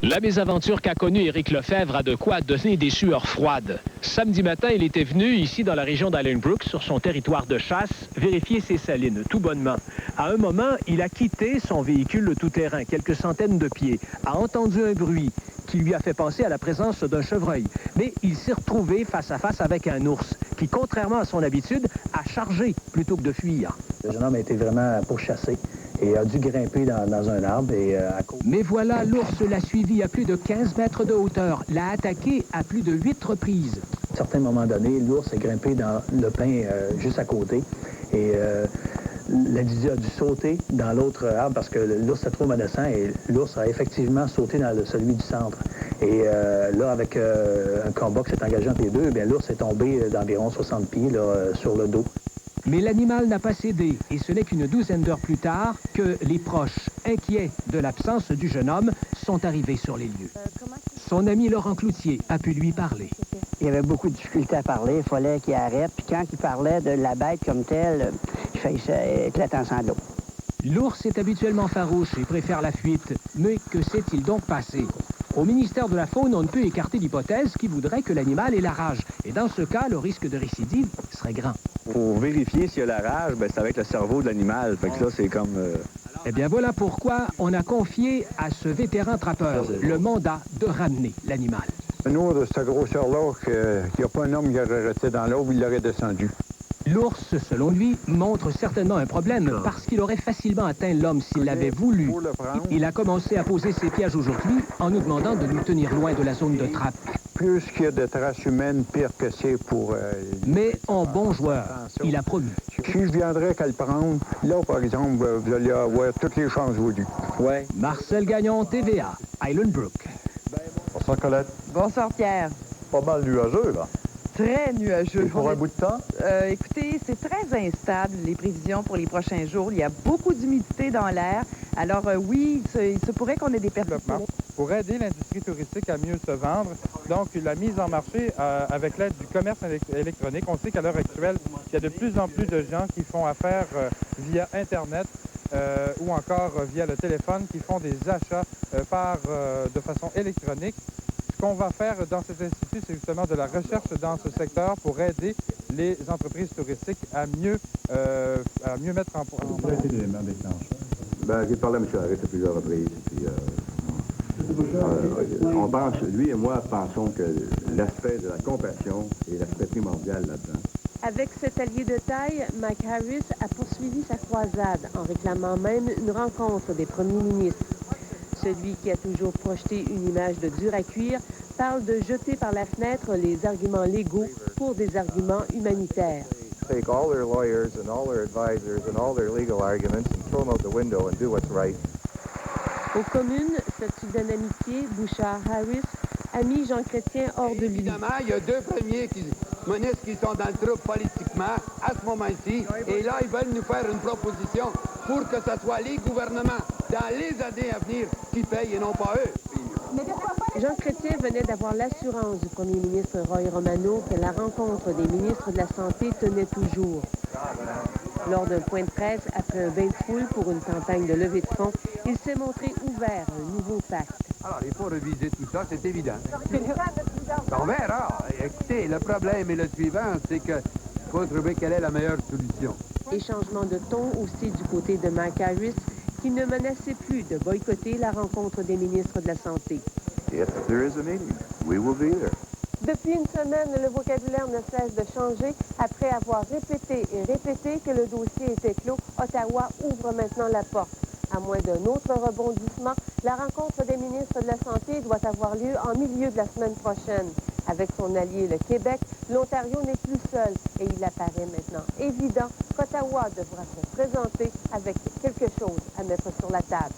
La mésaventure qu'a connue Éric Lefebvre a de quoi donner des sueurs froides. Samedi matin, il était venu ici dans la région d'Allenbrook, sur son territoire de chasse, vérifier ses salines, tout bonnement. À un moment, il a quitté son véhicule tout-terrain, quelques centaines de pieds, a entendu un bruit qui lui a fait penser à la présence d'un chevreuil. Mais il s'est retrouvé face à face avec un ours qui, contrairement à son habitude, a chargé plutôt que de fuir. Le jeune homme a été vraiment pourchassé et a dû grimper dans un arbre. Mais voilà, l'ours l'a suivi à plus de 15 mètres de hauteur, l'a attaqué à plus de 8 reprises. À un certain moment donné, l'ours est grimpé dans le pin juste à côté et l'individu a dû sauter dans l'autre arbre parce que l'ours était trop menaçant et l'ours a effectivement sauté dans celui du centre. Et là, avec un combat qui s'est engagé entre les deux, l'ours est tombé d'environ 60 pieds là, sur le dos. Mais l'animal n'a pas cédé et ce n'est qu'une douzaine d'heures plus tard que les proches, inquiets de l'absence du jeune homme, sont arrivés sur les lieux. Son ami Laurent Cloutier a pu lui parler. Il avait beaucoup de difficultés à parler, il fallait qu'il arrête. Puis quand il parlait de la bête comme telle, il éclatait en sanglots. L'ours est habituellement farouche et préfère la fuite. Mais que s'est-il donc passé? Au ministère de la Faune, on ne peut écarter l'hypothèse qui voudrait que l'animal ait la rage. Et dans ce cas, le risque de récidive serait grand. Pour vérifier s'il y a la rage, c'est avec le cerveau de l'animal. Fait que là, c'est comme... Eh bien, voilà pourquoi on a confié à ce vétéran trappeur le mandat de ramener l'animal. Nous, de cette grosseur-là, qu'il n'y a pas un homme qui aurait resté dans l'eau, il l'aurait descendu. L'ours, selon lui, montre certainement un problème parce qu'il aurait facilement atteint l'homme s'il l'avait voulu. Il a commencé à poser ses pièges aujourd'hui en nous demandant de nous tenir loin de la zone de trappe. Plus qu'il y a de traces humaines, pire que c'est pour... Mais en bon joueur, il a promis. Si je viendrais qu'à le prendre, là, par exemple, vous allez avoir toutes les chances voulues. Ouais. Marcel Gagnon, TVA, Islandbrook. Bonsoir, Colette. Bonsoir, Pierre. Pas mal nuageux, là. Très nuageux. Et pour un bout de temps? Écoutez, c'est très instable, les prévisions pour les prochains jours. Il y a beaucoup d'humidité dans l'air. Alors oui, il se pourrait qu'on ait des pertes. Pour aider l'industrie touristique à mieux se vendre, donc la mise en marché avec l'aide du commerce électronique. On sait qu'à l'heure actuelle, il y a de plus en plus de gens qui font affaire via Internet ou encore via le téléphone, qui font des achats de façon électronique. Ce qu'on va faire dans cet institut, c'est justement de la recherche dans ce secteur pour aider les entreprises touristiques à mieux mettre en place. Quel a été l'élément déclencheur? J'ai parlé à M. Harris à plusieurs reprises. Puis, on pense, lui et moi, pensons que l'aspect de la compassion est l'aspect primordial là-dedans. Avec cet allié de taille, Mike Harris a poursuivi sa croisade en réclamant même une rencontre des premiers ministres. Celui qui a toujours projeté une image de dur à cuire parle de jeter par la fenêtre les arguments légaux pour des arguments humanitaires. Take all their lawyers and all their advisors and all their legal arguments and throw them out the window and do what's right. Aux communes, statut d'amitié, Bouchard-Harris a mis Jean Chrétien hors de lui. Évidemment, il y a deux premiers ministres qui sont dans le trouble politiquement à ce moment-ci. Et là, ils veulent nous faire une proposition pour que ce soit les gouvernements dans les années à venir qui payent et non pas eux. Jean Chrétien venait d'avoir l'assurance du premier ministre Roy Romano que la rencontre des ministres de la Santé tenait toujours. Lors d'un point de presse, après un bain de foule pour une campagne de levée de fonds, il s'est montré ouvert à un nouveau pacte. Alors, il faut reviser tout ça, c'est évident. On verra. Écoutez, le problème est le suivant, c'est qu'il faut trouver quelle est la meilleure solution. Et changement de ton aussi du côté de Mike Harris, qui ne menaçait plus de boycotter la rencontre des ministres de la Santé. If there is a meeting, we will be there. Depuis une semaine, le vocabulaire ne cesse de changer. Après avoir répété et répété que le dossier était clos, Ottawa ouvre maintenant la porte. À moins d'un autre rebondissement, la rencontre des ministres de la Santé doit avoir lieu en milieu de la semaine prochaine. Avec son allié, le Québec, l'Ontario n'est plus seul et il apparaît maintenant évident qu'Ottawa devra se présenter avec quelque chose à mettre sur la table.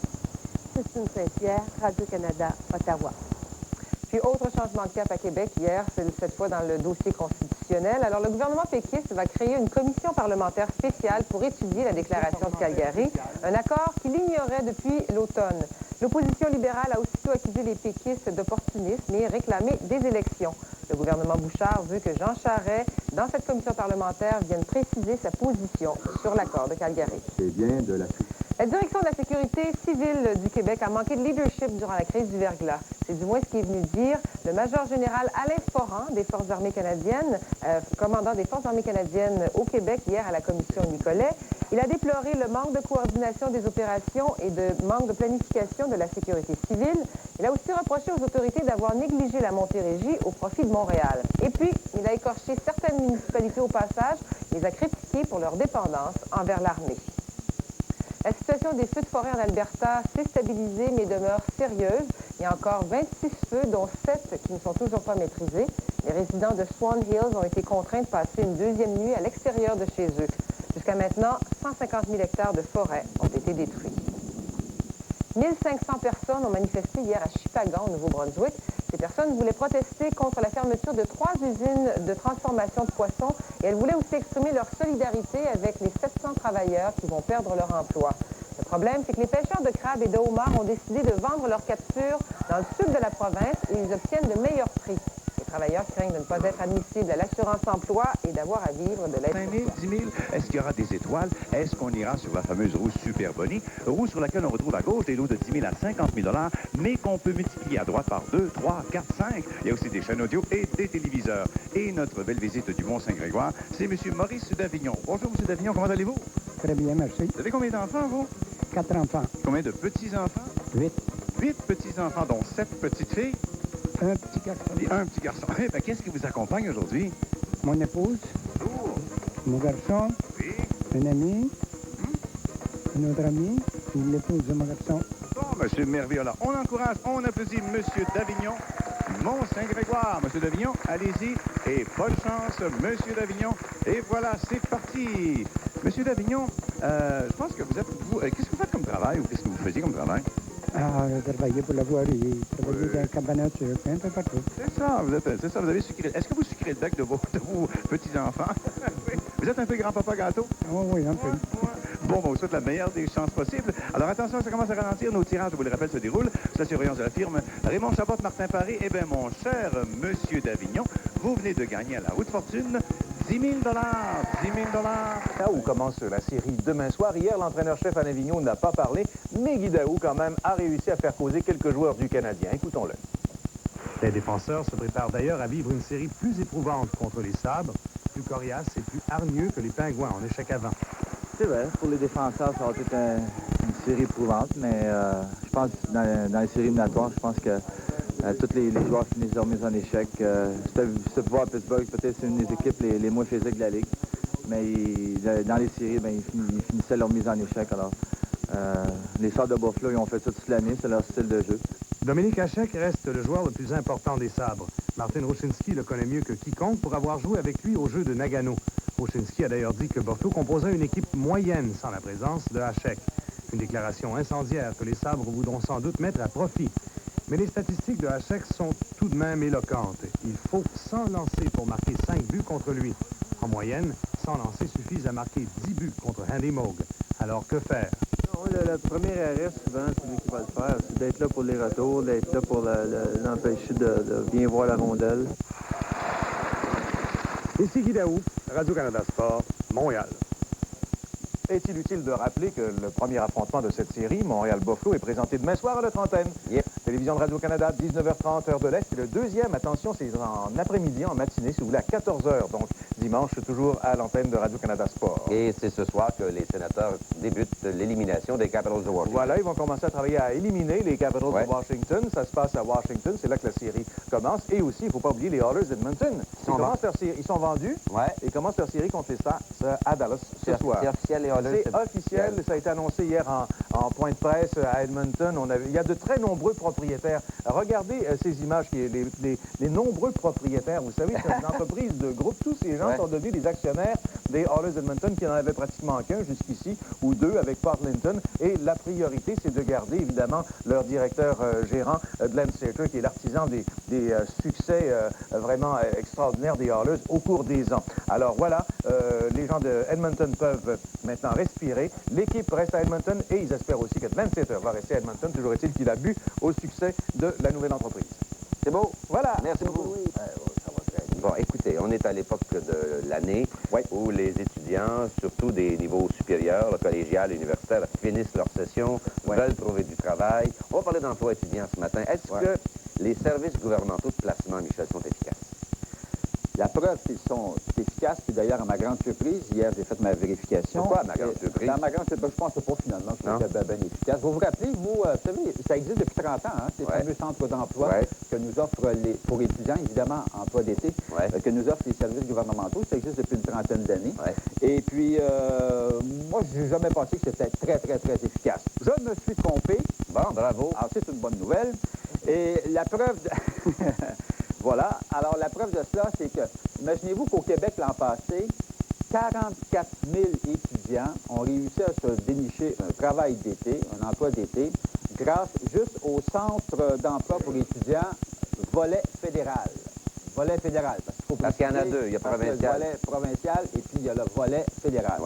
Christine Saint-Pierre, Radio-Canada, Ottawa. Puis, autre changement de cap à Québec hier, c'est cette fois dans le dossier constitutionnel. Alors, le gouvernement péquiste va créer une commission parlementaire spéciale pour étudier la déclaration de Calgary, un accord qu'il ignorait depuis l'automne. L'opposition libérale a aussitôt accusé les péquistes d'opportunisme et réclamé des élections. Le gouvernement Bouchard veut que Jean Charest, dans cette commission parlementaire, vienne préciser sa position sur l'accord de Calgary. C'est bien de la... La direction de la sécurité civile du Québec a manqué de leadership durant la crise du verglas. C'est du moins ce qui est venu dire le major général Alain Foran des Forces armées canadiennes, commandant des Forces armées canadiennes au Québec hier à la commission Nicolet. Il a déploré le manque de coordination des opérations et de manque de planification de la sécurité civile. Il a aussi reproché aux autorités d'avoir négligé la Montérégie au profit de Montréal. Et puis, il a écorché certaines municipalités au passage et les a critiquées pour leur dépendance envers l'armée. La situation des feux de forêt en Alberta s'est stabilisée mais demeure sérieuse. Il y a encore 26 feux, dont 7 qui ne sont toujours pas maîtrisés. Les résidents de Swan Hills ont été contraints de passer une deuxième nuit à l'extérieur de chez eux. Jusqu'à maintenant, 150 000 hectares de forêt ont été détruits. 1500 personnes ont manifesté hier à Chipagan, au Nouveau-Brunswick. Ces personnes voulaient protester contre la fermeture de 3 usines de transformation de poissons et elles voulaient aussi exprimer leur solidarité avec les 700 travailleurs qui vont perdre leur emploi. Le problème, c'est que les pêcheurs de crabes et de homards ont décidé de vendre leurs captures dans le sud de la province et ils obtiennent de meilleurs prix. Les travailleurs craignent de ne pas être admissibles à l'assurance-emploi et d'avoir à vivre de l'aide. 5 000, 10 000, est-ce qu'il y aura des étoiles? Est-ce qu'on ira sur la fameuse roue Super Bonnie? Roue sur laquelle on retrouve à gauche des lots de 10 000 à 50 000 $, mais qu'on peut multiplier à droite par 2, 3, 4, 5. Il y a aussi des chaînes audio et des téléviseurs. Et notre belle visite du Mont-Saint-Grégoire, c'est M. Maurice Davignon. Bonjour, M. Davignon, comment allez-vous? Très bien, merci. Vous avez combien d'enfants, vous? 4 enfants. Combien de petits-enfants? 8. 8 petits-enfants, dont 7 petites filles? Un petit garçon. Et un petit garçon. Eh bien, qu'est-ce qui vous accompagne aujourd'hui? Mon épouse. Bonjour. Mon garçon. Oui. Un ami. Un autre ami. Et l'épouse de mon garçon. Bon, M. Merveilleux, alors, on encourage, on applaudit M. Davignon, Mont-Saint-Grégoire. M. Davignon, allez-y. Et bonne chance, M. Davignon. Et voilà, c'est parti. M. Davignon, je pense que vous êtes... qu'est-ce que vous faites comme travail ou qu'est-ce que vous faisiez comme travail? Ah, j'ai travaillé pour la voirie, travaillé dans le cabanon de sucre, un peu partout. C'est ça, vous avez sucré. Est-ce que vous sucrez le bec de vos petits-enfants? Vous êtes un peu grand-papa gâteau? Oh, oui, un peu. Bon, on vous souhaite la meilleure des chances possibles. Alors attention, ça commence à ralentir. Nos tirages, je vous le rappelle, se déroulent. C'est la surveillance de la firme Raymond Chabot, Martin Paré. Eh bien, mon cher Monsieur Davignon, vous venez de gagner à la roue de fortune 10 000 $. 10 000 $. Là où commence la série demain soir. Hier, l'entraîneur-chef Alain Vigneault n'a pas parlé, mais Guy Daou, quand même, a réussi à faire causer quelques joueurs du Canadien. Écoutons-le. Les défenseurs se préparent d'ailleurs à vivre une série plus éprouvante contre les Sabres, plus coriace et plus hargneux que les Pingouins en échec avant. C'est vrai, pour les défenseurs, ça va être une série éprouvante, mais je pense que dans les séries éliminatoires, je pense que tous les joueurs finissent leur mise en échec. Se voir à Pittsburgh, peut-être c'est une des équipes les moins physiques de la Ligue, mais dans les séries, ils finissaient leur mise en échec. Alors, les Sabres de Buffalo, ils ont fait ça toute l'année, c'est leur style de jeu. Dominique Hachek reste le joueur le plus important des Sabres. Martin Rochinski le connaît mieux que quiconque pour avoir joué avec lui au jeu de Nagano. Rochinski a d'ailleurs dit que Buffalo composait une équipe moyenne sans la présence de Hachek. Une déclaration incendiaire que les Sabres voudront sans doute mettre à profit. Mais les statistiques de Hachek sont tout de même éloquentes. Il faut 100 lancers pour marquer 5 buts contre lui. En moyenne, 100 lancers suffisent à marquer 10 buts contre Andy Moog. Alors que faire? Le premier arrêt, souvent, c'est lui qui va le faire. C'est d'être là pour les retours, d'être là pour l'empêcher de bien voir la rondelle. Ici Guy Daou, Radio-Canada Sport, Montréal. Est-il utile de rappeler que le premier affrontement de cette série, Montréal-Buffalo, est présenté demain soir à la trentaine. Télévision de Radio-Canada, 19h30, heure de l'Est. Et le deuxième, attention, c'est en après-midi, en matinée, si vous voulez, à 14h. Donc, dimanche, toujours à l'antenne de Radio-Canada Sport. Et c'est ce soir que les sénateurs débutent l'élimination des Capitals de Washington. Voilà, ils vont commencer à travailler à éliminer les Capitals de Washington. Ça se passe à Washington, c'est là que la série commence. Et aussi, il ne faut pas oublier les Oilers d'Edmonton. Ils sont vendus et commencent leur série contre les Stars à Dallas ce soir. C'est officiel, les Oilers. C'est officiel, ça a été annoncé hier en point de presse à Edmonton. Il y a de très nombreux propriétaires. Regardez ces images, les nombreux propriétaires. Vous savez, c'est une entreprise de groupe. Tous ces gens sont devenus des actionnaires des Oilers d'Edmonton qui n'en avaient pratiquement qu'un jusqu'ici, ou deux avec Port Linton. Et la priorité, c'est de garder, évidemment, leur directeur gérant, Glenn Sater, qui est l'artisan des succès vraiment extraordinaires des Oilers au cours des ans. Alors voilà, les gens de Edmonton peuvent maintenant respirer. L'équipe reste à Edmonton et ils espèrent aussi que Glenn Sater va rester à Edmonton. Toujours est-il qu'il a bu au succès de la nouvelle entreprise. C'est beau. Voilà. Merci beaucoup. Ça va très bien. Bon, écoutez, on est à l'époque de l'année où les étudiants, surtout des niveaux supérieurs, le collégial, universitaire, finissent leur session, veulent trouver du travail. On va parler d'emploi étudiant ce matin. Est-ce que les services gouvernementaux de placement, Michel, sont efficaces? La preuve qu'ils sont efficaces, puis d'ailleurs, à ma grande surprise, hier, j'ai fait ma vérification. Pourquoi à ma grande surprise? À ma grande surprise, je pense pas finalement que c'était bien efficace. Vous vous rappelez, vous savez, ça existe depuis 30 ans, hein, ces fameux centres d'emploi que nous offrent, pour étudiants, évidemment, emploi d'été, que nous offrent les services gouvernementaux. Ça existe depuis une trentaine d'années. Et puis, moi, je n'ai jamais pensé que c'était très efficace. Je me suis trompé. Bon, bravo. Alors, c'est une bonne nouvelle. Et la preuve... Voilà. Alors, la preuve de cela, c'est que, imaginez-vous qu'au Québec, l'an passé, 44 000 étudiants ont réussi à se dénicher un travail d'été, un emploi d'été, grâce juste au Centre d'emploi pour étudiants volet fédéral. Volet fédéral. Parce qu'il y en a deux. Il y a provincial. Il y a le volet provincial et puis il y a le volet fédéral.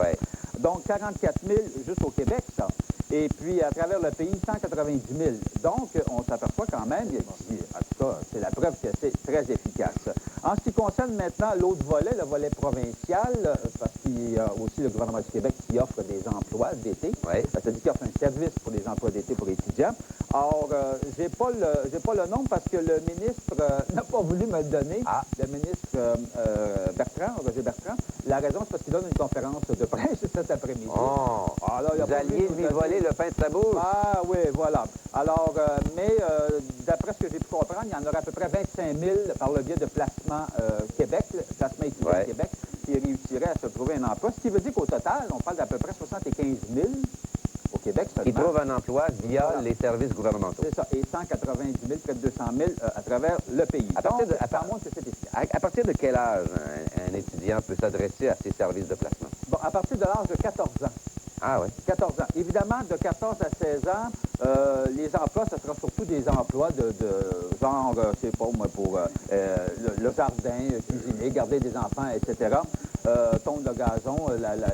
Donc, 44 000 juste au Québec, ça. Et puis, à travers le pays, 190 000. Donc, on s'aperçoit quand même, en tout cas, c'est la preuve que c'est très efficace. En ce qui concerne maintenant l'autre volet, le volet provincial, parce qu'il y a aussi le gouvernement du Québec qui offre des emplois d'été, c'est-à-dire qu'il offre un service pour les emplois d'été pour étudiants. Or, j'ai pas le nom parce que le ministre n'a pas voulu me le donner. Le ministre Roger Bertrand. La raison, c'est parce qu'il donne une conférence de presse cet après-midi. Vous alliez lui voler le pain de sa bouche. Ah oui, voilà. Alors, mais d'après ce que j'ai pu comprendre, il y en aurait à peu près 25 000 par le biais de Placement Québec, Placement étudiant Québec, qui réussiraient à se trouver un emploi. Ce qui veut dire qu'au total, on parle d'à peu près 75 000 au Québec seulement. Ils trouvent un emploi via les services gouvernementaux. C'est ça, et 190 000, près de 200 000 à travers le pays. À partir de quel âge un étudiant peut s'adresser à ces services de placement? Bon, à partir de l'âge de 14 ans. Ah oui. 14 ans. Évidemment, de 14 à 16 ans, les emplois, ce sera surtout des emplois de genre, je sais pas moi, pour le jardin, cuisiner, garder des enfants, etc. Tondre le gazon,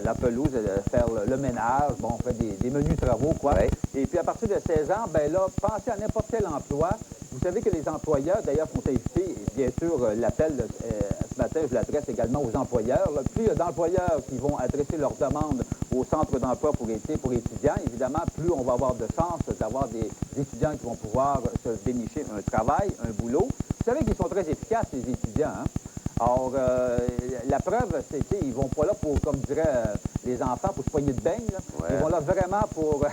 la pelouse, faire le ménage, bon, on fait des menus travaux, quoi. Et puis à partir de 16 ans, ben là, pensez à n'importe quel emploi. Vous savez que les employeurs, d'ailleurs, sont invités, et bien sûr, l'appel ce matin, je l'adresse également aux employeurs. Là. Plus il y a d'employeurs qui vont adresser leurs demandes au centre d'emploi pour étudiants, évidemment, plus on va avoir de chance d'avoir des étudiants qui vont pouvoir se dénicher un travail, un boulot. Vous savez qu'ils sont très efficaces, les étudiants, hein? Or, la preuve, c'est qu'ils vont pas là pour, comme diraient les enfants, pour se poigner de beignes. Ils vont là vraiment pour...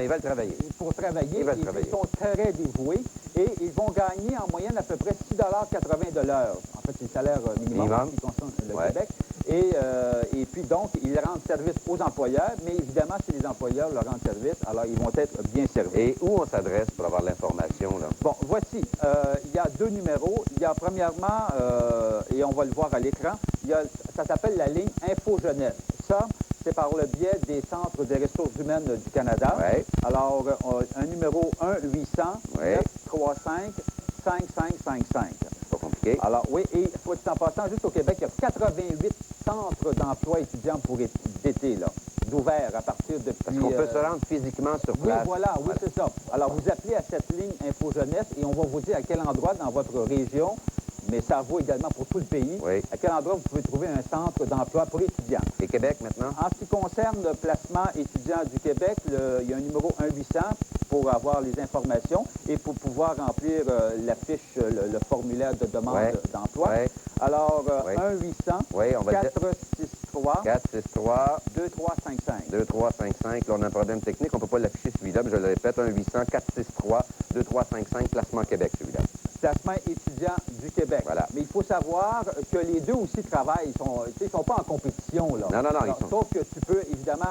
ils veulent travailler. Pour travailler. Ils sont très dévoués. Et ils vont gagner en moyenne à peu près 6,80 $ de l'heure. En fait, c'est le salaire minimum qui concerne le Québec. Et puis, donc, ils rendent service aux employeurs, mais évidemment, si les employeurs leur rendent service, alors ils vont être bien servis. Et où on s'adresse pour avoir l'information, là? Bon, voici. Il y a deux numéros. Il y a premièrement, et on va le voir à l'écran, ça s'appelle la ligne Info Jeunesse. Ça, c'est par le biais des Centres des ressources humaines du Canada. Alors, un numéro 1-800-935-5555. Pas compliqué. Alors, oui, et soit dit en passant, juste au Québec, il y a 88 centres d'emploi étudiants pour d'été, là, d'ouvert à partir de... Parce qu'on peut se rendre physiquement sur place. Oui, voilà, oui, c'est ça. Alors, vous appelez à cette ligne Info Jeunesse et on va vous dire à quel endroit dans votre région, mais ça vaut également pour tout le pays, à quel endroit vous pouvez trouver un centre d'emploi pour étudiants. Et Québec, maintenant? En ce qui concerne le placement étudiant du Québec, il y a un numéro 1-800 pour avoir les informations et pour pouvoir remplir la fiche, le formulaire de demande d'emploi. Alors, 1-800-463-2355. 2355. Là, on a un problème technique. On ne peut pas l'afficher celui-là, mais je le répète, 1-800-463-2355, Placement Québec, celui-là. Placement étudiant du Québec. Voilà. Mais il faut savoir que les deux aussi travaillent. Ils ne sont pas en compétition, là. Non. Sauf que tu peux, évidemment,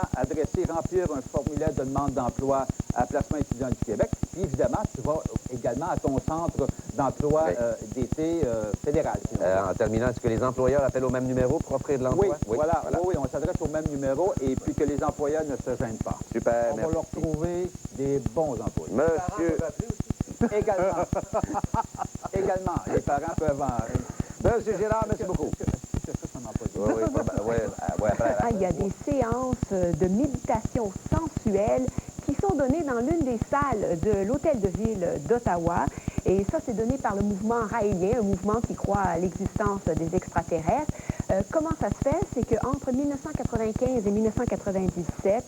remplir un formulaire de demande d'emploi à Placement étudiant du Québec. Puis, évidemment, tu vas également à ton centre d'emploi d'été fédéral. En terminant, est-ce que les employeurs appellent au même numéro pour offrir de l'emploi? Oui, voilà. Oui, on s'adresse au même numéro et puis que les employeurs ne se gênent pas. Super, On va leur trouver des bons emplois. Monsieur... Également. Également. Les parents peuvent Monsieur Gérard, merci beaucoup. Il y a des séances de méditation sensuelle qui sont données dans l'une des salles de l'Hôtel de Ville d'Ottawa. Et ça, c'est donné par le mouvement raélien, un mouvement qui croit à l'existence des extraterrestres. Comment ça se fait? C'est qu'entre 1995 et 1997,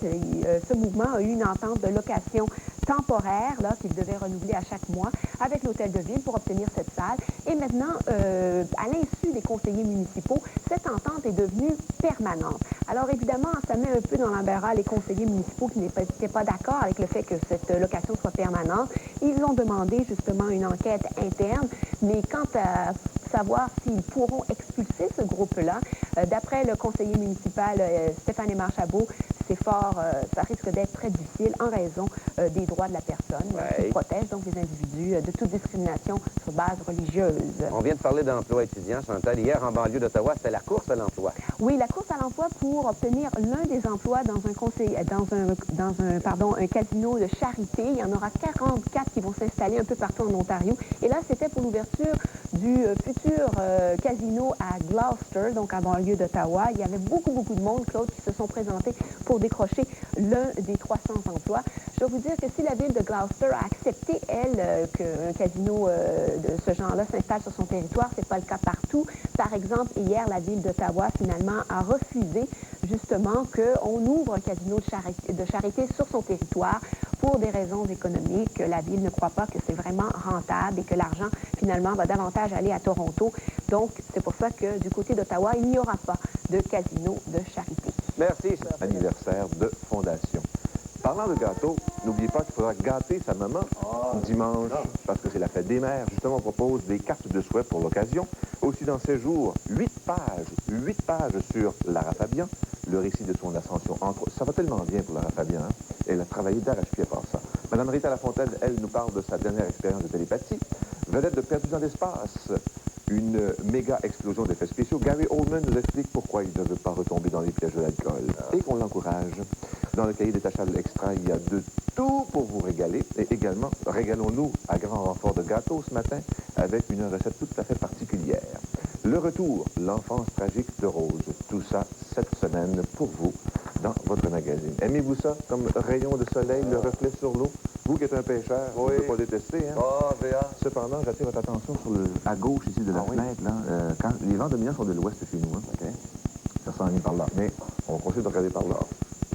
ce mouvement a eu une entente de location temporaire qu'il devait renouveler à chaque mois avec l'Hôtel de Ville pour obtenir cette salle. Et maintenant, à l'insu des conseillers municipaux, cette entente est devenue permanente. Alors évidemment, ça met un peu dans l'embarras les conseillers municipaux qui n'étaient pas d'accord avec le fait que cette location soit permanente. Ils ont demandé justement une enquête interne, mais quant à savoir s'ils pourront expulser ce groupe-là, d'après le conseiller municipal Stéphane Aymar-Chabot, c'est fort, ça risque d'être très difficile en raison des droits de la personne qui protège donc les individus de toute discrimination sur base religieuse. On vient de parler d'emploi étudiant, Chantal. Hier, en banlieue d'Ottawa, c'était la course à l'emploi. Oui, la course à l'emploi pour obtenir l'un des emplois dans un casino de charité. Il y en aura 44 qui vont s'installer un peu partout en Ontario. Et là, c'était pour l'ouverture du futur casino à Gloucester, donc en banlieue d'Ottawa. Il y avait beaucoup de monde, Claude, qui se sont présentés pour décrocher l'un des 300 emplois. Je dois vous dire que si la ville de Gloucester a accepté, elle, qu'un casino de ce genre-là s'installe sur son territoire, c'est pas le cas partout. Par exemple, hier, la ville d'Ottawa, finalement, a refusé justement qu'on ouvre un casino de charité sur son territoire pour des raisons économiques. La ville ne croit pas que c'est vraiment rentable et que l'argent, finalement, va davantage aller à Toronto. Donc, c'est pour ça que du côté d'Ottawa, il n'y aura pas de casino de charité. Merci. Anniversaire de fondation. Parlant de gâteau, n'oubliez pas qu'il faudra gâter sa maman dimanche, parce que c'est la fête des mères. Justement, on propose des cartes de souhait pour l'occasion. Aussi dans ces jours, 8 pages sur Lara Fabian, le récit de son ascension. Ça va tellement bien pour Lara Fabian, hein? Elle a travaillé d'arrache-pied à part ça. Madame Rita Lafontaine, elle nous parle de sa dernière expérience de télépathie. Vedette de Perdu dans l'espace, une méga explosion d'effets spéciaux. Gary Oldman nous explique pourquoi il ne veut pas retomber dans les pièges de l'alcool et qu'on l'encourage. Dans le cahier détachable extra, il y a de tout pour vous régaler. Et également, régalons-nous à grand renfort de gâteau ce matin avec une recette tout à fait particulière. Le retour, l'enfance tragique de Rose. Tout ça cette semaine pour vous dans votre magazine. Aimez-vous ça comme rayon de soleil, le reflet sur l'eau? Vous qui êtes un pêcheur, vous ne pouvez pas détester, hein? Cependant, j'attire votre attention sur à gauche ici de la fenêtre, là, quand les vents dominants sont de l'ouest chez nous, hein? Ça s'en vient par là. Mais on conseille de regarder par là.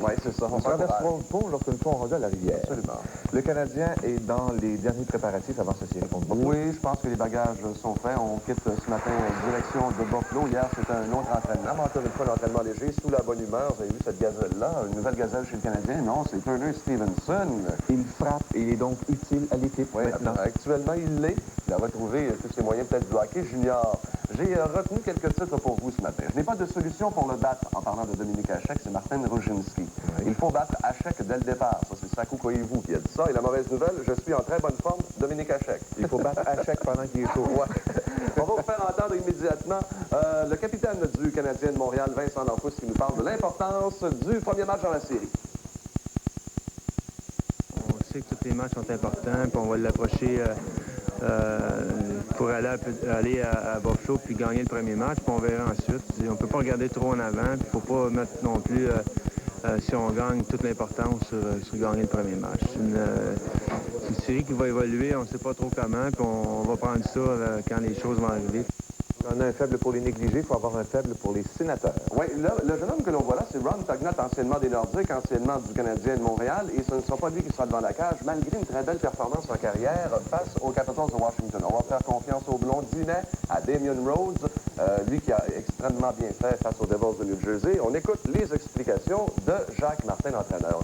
Oui, c'est ça. On traversera le pont lorsque nous serons rendus à la rivière. Absolument. Le Canadien est dans les derniers préparatifs avant sa série contre Buffalo. Oui, je pense que les bagages sont faits. On quitte ce matin direction de Buffalo. Hier, c'était un autre entraînement. Mais encore une fois, l'entraînement léger, sous la bonne humeur. Vous avez vu cette gazelle-là, une nouvelle gazelle chez le Canadien? Non, c'est Turner Stevenson. Il frappe et il est donc utile à l'équipe. Oui, actuellement, il l'est. Il a retrouvé tous ses moyens peut-être du hockey junior. J'ai retenu quelques titres pour vous ce matin. Je n'ai pas de solution pour le battre en parlant de Dominique Hachek, c'est Martin Ruzinski. Oui. Il faut battre Hachek dès le départ. Ça, c'est Sakou Koivu qui a dit ça. Et la mauvaise nouvelle, je suis en très bonne forme, Dominique Hachek. Il faut battre Hachek pendant qu'il est chaud. On va vous faire entendre immédiatement le capitaine du Canadien de Montréal, Vincent Lampousse, qui nous parle de l'importance du premier match dans la série. On sait que tous les matchs sont importants, puis on va l'approcher pour aller à Buffalo puis gagner le premier match, puis on verra ensuite. On ne peut pas regarder trop en avant, puis il ne faut pas mettre non plus, si on gagne, toute l'importance sur gagner le premier match. C'est une série qui va évoluer, on ne sait pas trop comment, puis on va prendre ça quand les choses vont arriver. On a un faible pour les négligés, il faut avoir un faible pour les sénateurs. Oui, le jeune homme que l'on voit là, c'est Ron Tugnutt, anciennement des Nordiques, anciennement du Canadien de Montréal, et ce ne sera pas lui qui sera devant la cage, malgré une très belle performance en carrière face aux Capitals de Washington. On va faire confiance au blondinet, à Damian Rhodes, lui qui a extrêmement bien fait face aux Devils de New Jersey. On écoute les explications de Jacques Martin, l'entraîneur.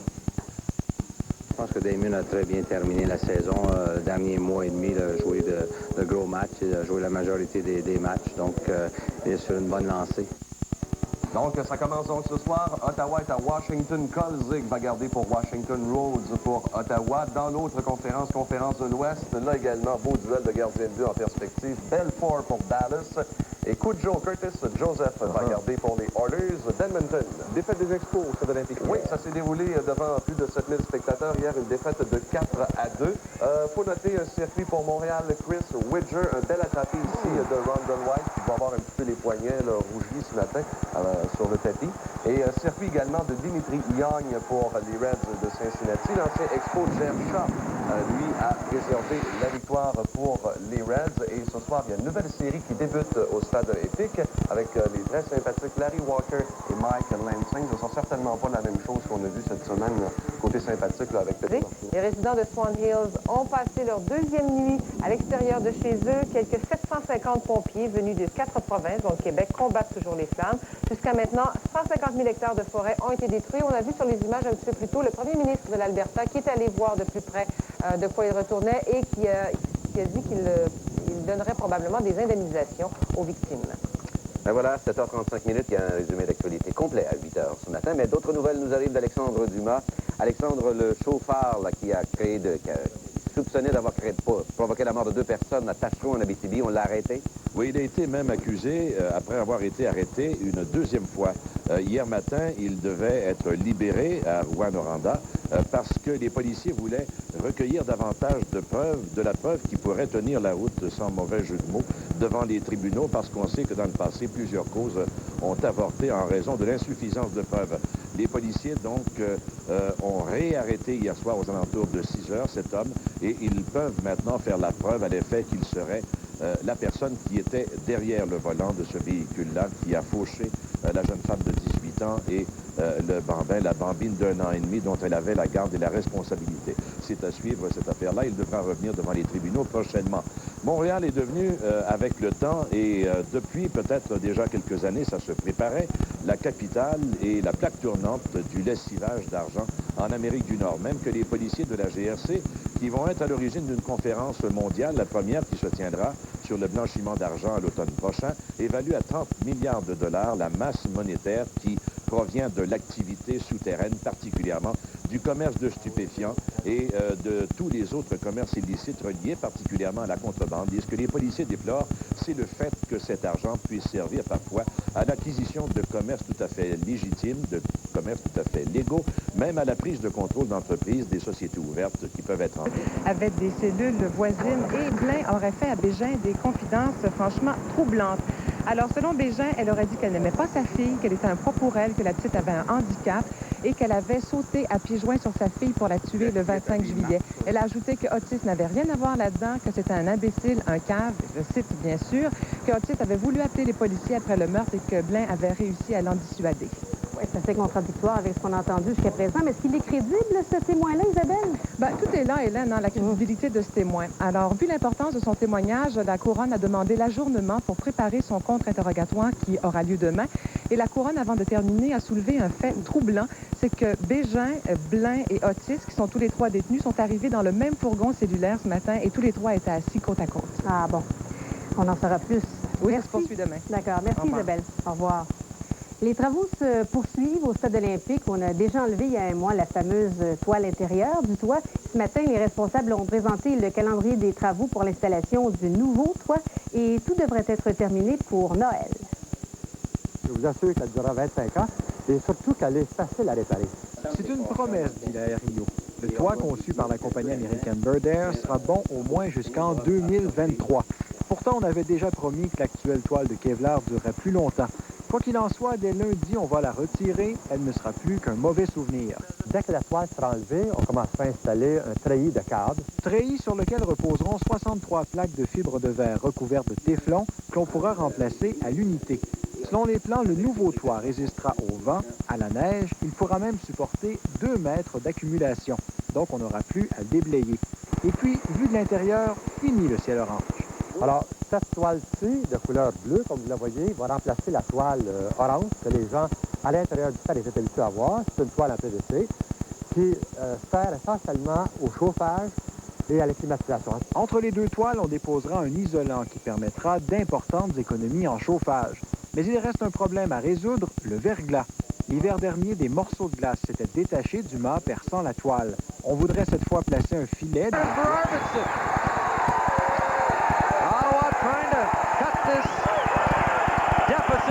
Je pense que Damien a très bien terminé la saison. Le dernier mois et demi, il a joué de gros matchs. Il a joué la majorité des matchs. Donc, il est sur une bonne lancée. Donc, ça commence donc ce soir. Ottawa est à Washington. Kolzig va garder pour Washington, Rhodes pour Ottawa. Dans l'autre conférence, conférence de l'Ouest, là également, beau duel de gardien de but en perspective. Belfort pour Dallas. Et coup de Joe, Curtis Joseph va garder pour les Oilers d'Edmonton. Défaite des Expos au Stade olympique. Oui, ça s'est déroulé devant plus de 7000 spectateurs. Hier, une défaite de 4-2. Faut noter un circuit pour Montréal, Chris Widger. Un bel attrapé ici de Rondon White qui va avoir un petit peu les poignets là, rougis ce matin sur le tapis. Et circuit également de Dimitri Young pour les Reds de Cincinnati. L'ancien Expo Jeff Shaw, lui, a réservé la victoire pour les Reds. Et ce soir, il y a une nouvelle série qui débute au stade épique avec les très sympathiques Larry Walker et Mike Lansing. Ce ne sont certainement pas la même chose qu'on a vu cette semaine, côté sympathique là, avec Petit. Les résidents de Swan Hills ont passé leur deuxième nuit à l'extérieur de chez eux. Quelques 750 pompiers venus de 4 provinces, dont le Québec, combattent toujours les flammes. Jusqu'à maintenant, 150 000 hectares de forêt ont été détruits. On a vu sur les images un petit peu plus tôt le premier ministre de l'Alberta qui est allé voir de plus près de quoi il retournait et qui a dit qu'il donnerait probablement des indemnisations aux victimes. Ben voilà, 7h35 minutes, il y a un résumé d'actualité complet à 8h ce matin. Mais d'autres nouvelles nous arrivent d'Alexandre Dumas. Alexandre, le chauffeur là, qui a soupçonné d'avoir provoqué la mort de 2 personnes à Tachereau en Abitibi, on l'a arrêté? Oui, il a été même accusé, après avoir été arrêté une deuxième fois. Hier matin, il devait être libéré à Rouyn-Noranda parce que les policiers voulaient recueillir davantage de la preuve qui pourrait tenir la route, sans mauvais jeu de mots, devant les tribunaux, parce qu'on sait que dans le passé, plusieurs causes ont avorté en raison de l'insuffisance de preuves. Les policiers, donc, ont réarrêté hier soir aux alentours de 6 heures cet homme et ils peuvent maintenant faire la preuve à l'effet qu'il serait la personne qui était derrière le volant de ce véhicule-là, qui a fauché la jeune femme de 18 ans et le bambin, la bambine d'1 an et demi dont elle avait la garde et la responsabilité. C'est à suivre cette affaire-là. Il devra revenir devant les tribunaux prochainement. Montréal est devenu, avec le temps et depuis peut-être déjà quelques années, ça se préparait, la capitale et la plaque tournante du lessivage d'argent en Amérique du Nord. Même que les policiers de la GRC, qui vont être à l'origine d'une conférence mondiale, la première qui se tiendra sur le blanchiment d'argent à l'automne prochain, évalue à 30 milliards de dollars la masse monétaire qui provient de l'activité souterraine, particulièrement du commerce de stupéfiants et de tous les autres commerces illicites reliés particulièrement à la contrebande. Et ce que les policiers déplorent, c'est le fait que cet argent puisse servir parfois à l'acquisition de commerces tout à fait légitimes, de commerces tout à fait légaux, même à la prise de contrôle d'entreprises, des sociétés ouvertes qui peuvent être en ligne. Avec des cellules voisines, et Blain aurait fait à Bégin des confidences franchement troublantes. Alors, selon Bégin, elle aurait dit qu'elle n'aimait pas sa fille, qu'elle était un poids pour elle, que la petite avait un handicap et qu'elle avait sauté à pieds joints sur sa fille pour la tuer le 25 juillet. Elle a ajouté que Otis n'avait rien à voir là-dedans, que c'était un imbécile, un cave, je cite bien sûr, que Otis avait voulu appeler les policiers après le meurtre et que Blain avait réussi à l'en dissuader. Oui, c'est assez contradictoire avec ce qu'on a entendu jusqu'à présent. Mais est-ce qu'il est crédible, ce témoin-là, Isabelle? Bien, tout est là, Hélène, dans la crédibilité de ce témoin. Alors, vu l'importance de son témoignage, la Couronne a demandé l'ajournement pour préparer son contre-interrogatoire qui aura lieu demain. Et la Couronne, avant de terminer, a soulevé un fait troublant. C'est que Bégin, Blain et Otis, qui sont tous les 3 détenus, sont arrivés dans le même fourgon cellulaire ce matin et tous les 3 étaient assis côte à côte. Ah bon, on en saura plus. Oui, merci. Ça se poursuit demain. D'accord, merci Isabelle. Au revoir. Les travaux se poursuivent au Stade olympique. On a déjà enlevé il y a un mois la fameuse toile intérieure du toit. Ce matin, les responsables ont présenté le calendrier des travaux pour l'installation du nouveau toit et tout devrait être terminé pour Noël. Je vous assure qu'elle durera 25 ans et surtout qu'elle est facile à réparer. C'est une promesse, dit la RIO. Le toit conçu par la compagnie américaine Bird Air sera bon au moins jusqu'en 2023. Pourtant, on avait déjà promis que l'actuelle toile de Kevlar durerait plus longtemps. Quoi qu'il en soit, dès lundi, on va la retirer. Elle ne sera plus qu'un mauvais souvenir. Dès que la toile sera enlevée, on commencera à installer un treillis de câbles. Treillis sur lequel reposeront 63 plaques de fibres de verre recouvertes de téflon que l'on pourra remplacer à l'unité. Selon les plans, le nouveau toit résistera au vent, à la neige. Il pourra même supporter 2 mètres d'accumulation. Donc, on n'aura plus à déblayer. Et puis, vu de l'intérieur, fini le ciel orange. Alors, cette toile-ci, de couleur bleue, comme vous la voyez, va remplacer la toile orange que les gens, à l'intérieur du stade, étaient habitués à voir. C'est une toile en PVC qui sert essentiellement au chauffage et à la climatisation. Entre les 2 toiles, on déposera un isolant qui permettra d'importantes économies en chauffage. Mais il reste un problème à résoudre, le verglas. L'hiver dernier, des morceaux de glace s'étaient détachés du mât perçant la toile. On voudrait cette fois placer un filet...